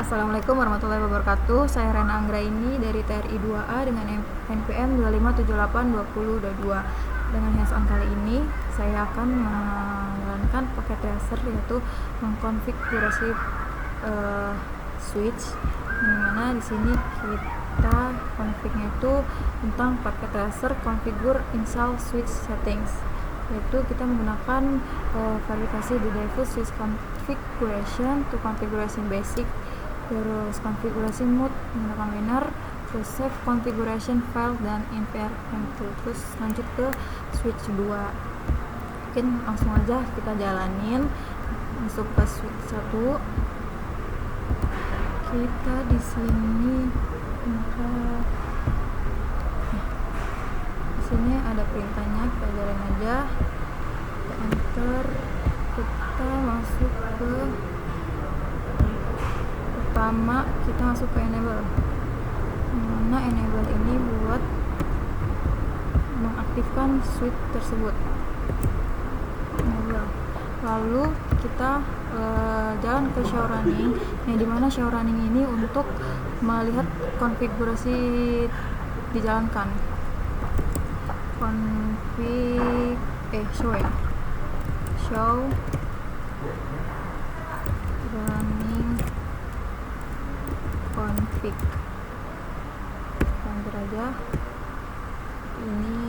Assalamualaikum warahmatullahi wabarakatuh. Saya Rena Anggraini dari TRI 2A dengan NPM 25782022. Dengan hands-on kali ini, saya akan menjalankan paket tracer, yaitu mengkonfigurasi switch. Dimana di sini kita config-nya itu tentang paket tracer configure install switch settings, yaitu kita menggunakan verifikasi di default switch configuration to configuration basic, terus konfigurasi mode menggunakan linear, terus save configuration file dan env. Terus lanjut ke switch 2. Mungkin langsung aja kita jalanin. Masuk ke switch 1. Kita di sini ada perintahnya, kita jalan aja, kita enter, kita masuk ke pertama, kita masuk ke enable. Mana enable ini buat mengaktifkan switch tersebut. Enable. Lalu kita jalan ke show running, yang dimana show running ini untuk melihat konfigurasi dijalankan. Show running config. Enter aja. Ini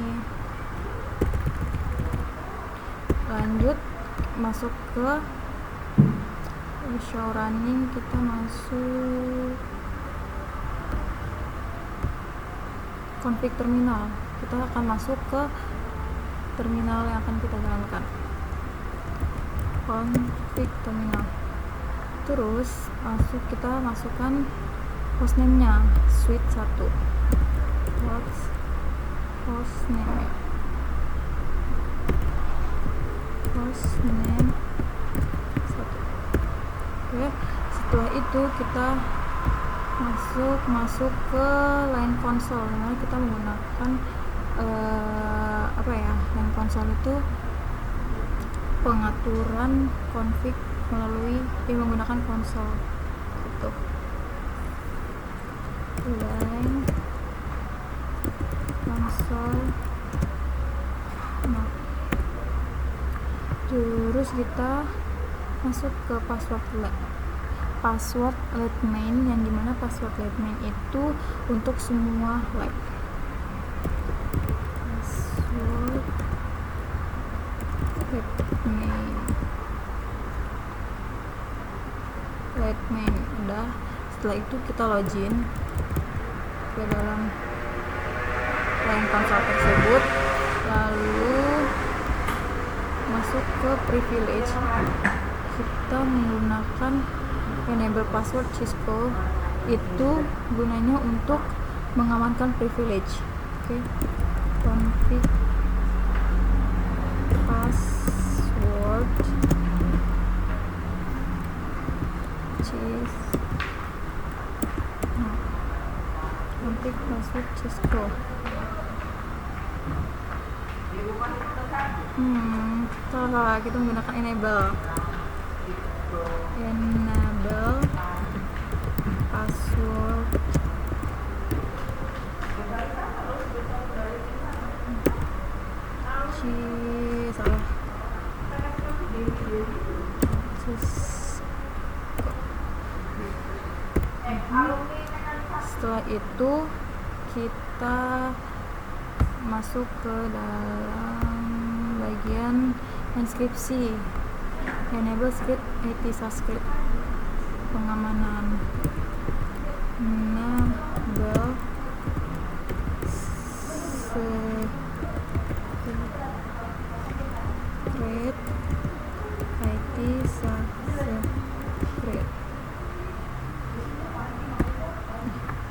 lanjut masuk ke show running, kita masuk config terminal. Kita akan masuk ke terminal yang akan kita jalankan. Config terminal. Terus kita masukkan hostname-nya, switch 1. Hostname 1. Oke, setelah itu kita masuk ke line console, dimana kita menggunakan line console itu pengaturan config melalui menggunakan konsol gitu. Line console. Terus kita masuk ke password let main, yang dimana password let main itu untuk semua lab. Password let main udah. Setelah itu kita login ke dalam line console tersebut, lalu masuk ke privilege. Kita menggunakan enable password Cisco, itu gunanya untuk mengamankan privilege. Oke. Config password config password Cisco. Salah, kita menggunakan enable password salah. Setelah itu kita masuk ke dalam bagian inskripsi, enable script script pengamanan. Enable script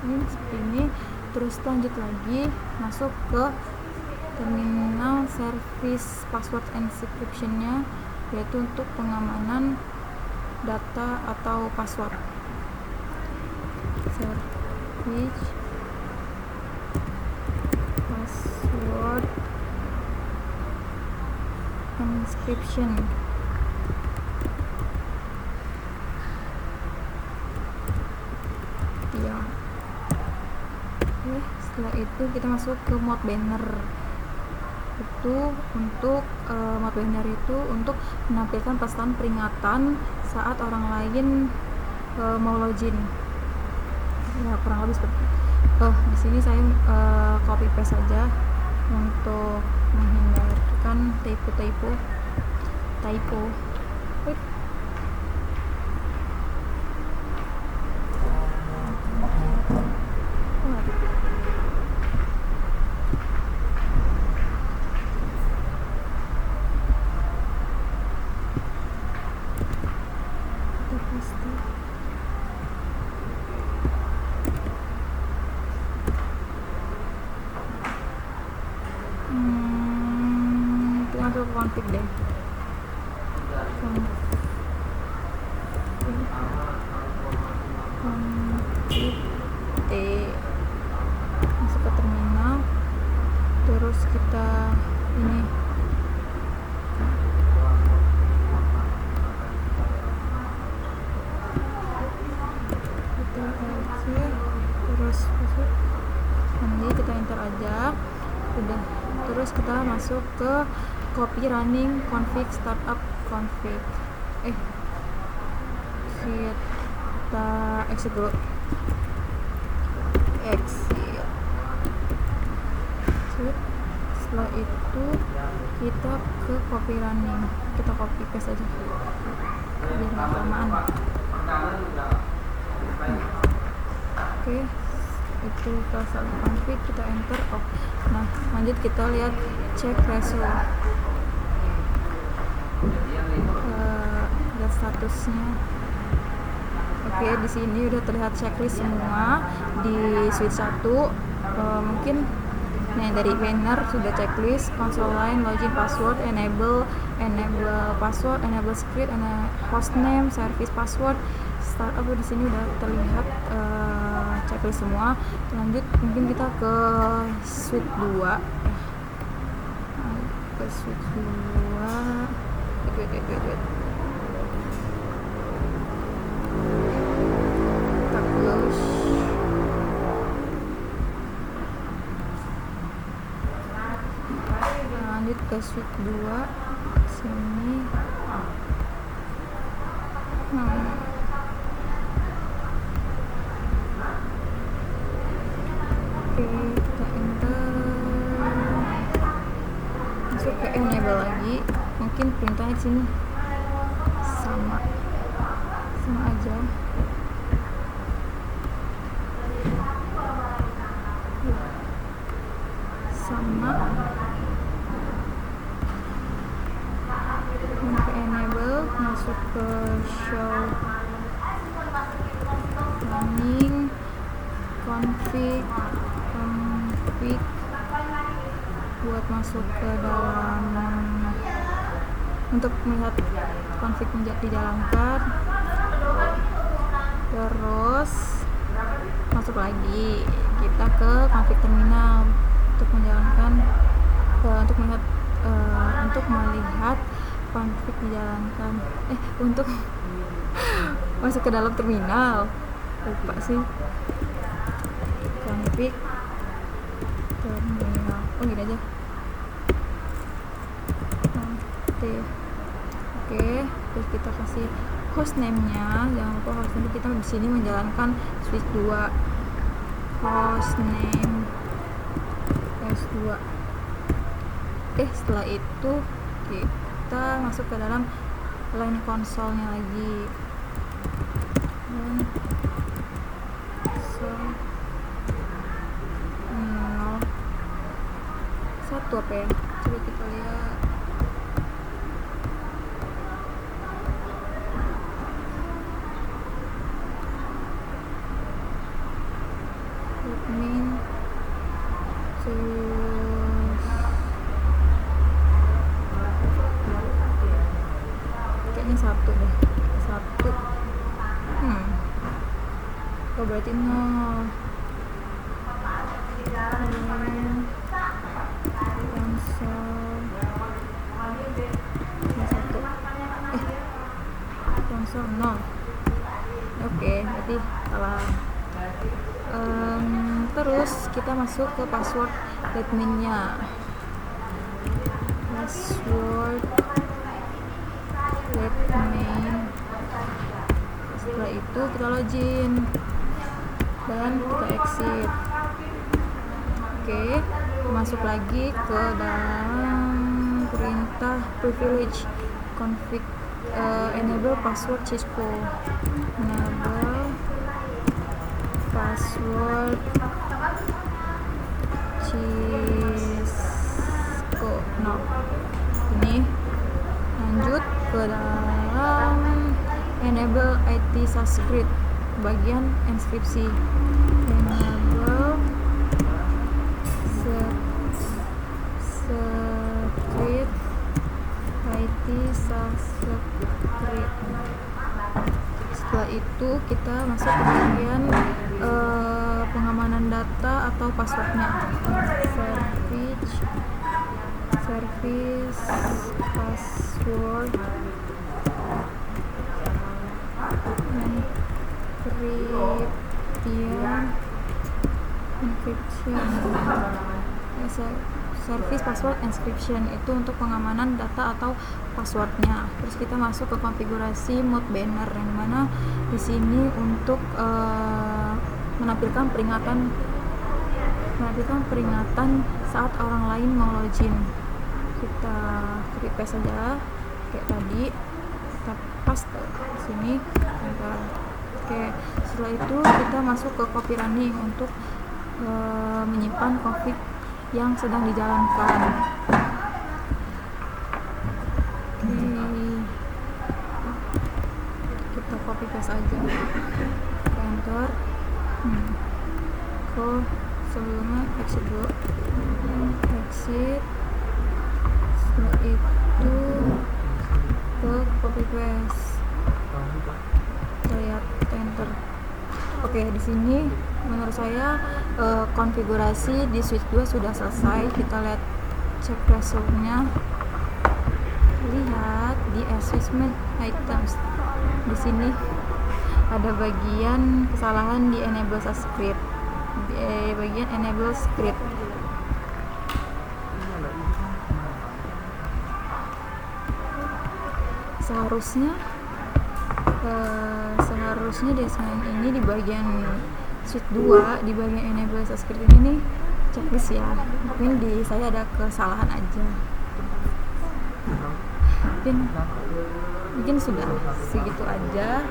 ini seperti ini. Terus lanjut lagi masuk ke terminal service password encryption-nya, yaitu untuk pengamanan data atau password. Service password encryption. Setelah itu kita masuk ke mode banner. Itu untuk mode banner itu untuk menampilkan pesan peringatan saat orang lain mau login. Ya kurang lebih seperti itu. Di sini saya copy paste saja untuk menghindarkan typo. Wait. Kita masuk ke config deh. Masuk ke terminal, terus kita ini terus masuk, nanti kita enter aja udah. Terus kita masuk ke copy running config startup config, kita exit dulu, setelah itu kita ke copy running, kita copy paste aja biar nggak kelamaan. Oke, itu ke startup config, kita enter. Nah lanjut kita lihat cek result, lihat statusnya. Oke, di sini udah terlihat checklist semua di switch 1. Mungkin dari banner sudah checklist, console line, login password, enable password, enable script, hostname, service password, startup. Di sini udah terlihat checklist semua. Lanjut mungkin kita ke switch 2. Wait. Lanjut ke switch 2 sini. Oke, kita enter, masuk ke enable lagi. Mungkin perintahnya di sini sama aja. Ke enable, masuk ke show running config buat masuk ke dalam untuk melihat config dijalankan. Terus masuk lagi kita ke config terminal untuk menjalankan untuk melihat config dijalankan, untuk masuk ke dalam terminal. Lupa sih, config terminal, gini aja. Oke, terus kita kasih hostname-nya, jangan lupa hostname. Kita di sini menjalankan switch 2, hostname S2. Setelah itu kita masuk ke dalam line konsolnya lagi. Satu apa ya? Coba kita lihat. Admin, kayaknya satu deh. Berarti 0. Konsol 0. Oke, berarti salah. Terus kita masuk ke password adminnya. Password admin. Setelah itu kita login dan kita exit. Oke, masuk lagi ke dalam perintah privilege config, enable password Cisco, enable password Cisco. Nah, ini lanjut ke dalam enable IT subscript bagian inskripsi, enable subscript IT subscript. Setelah itu kita masuk ke bagian pengamanan data atau passwordnya, service password encryption. Service password encryption itu untuk pengamanan data atau passwordnya. Terus kita masuk ke konfigurasi mode banner, yang mana di sini untuk menampilkan peringatan saat orang lain mau login. Kita copy paste saja kayak tadi, kita paste di sini. Oke, setelah itu kita masuk ke copy running untuk menyimpan config yang sedang dijalankan. Kita copy paste aja, enter. Sebelumnya exit dulu, exit. Setelah itu ke copy paste, kita lihat enter. Oke, di sini menurut saya konfigurasi di switch 2 sudah selesai. Kita lihat cek resultnya. Lihat di assessment items. Di sini ada bagian kesalahan di enable script. Bagian enable script. Seharusnya di assignment ini di bagian sheet 2, di bagian enable script ini nih checklist ya. Mungkin di saya ada kesalahan aja. Mungkin sudah segitu aja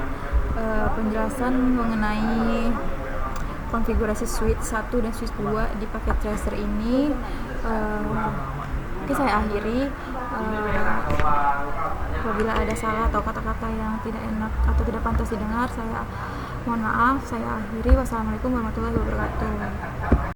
penjelasan mengenai konfigurasi switch 1 dan switch 2 di paket tracer ini. Oke, saya akhiri. Apabila ada salah atau kata-kata yang tidak enak atau tidak pantas didengar, saya mohon maaf. Saya akhiri. Wassalamualaikum warahmatullahi wabarakatuh.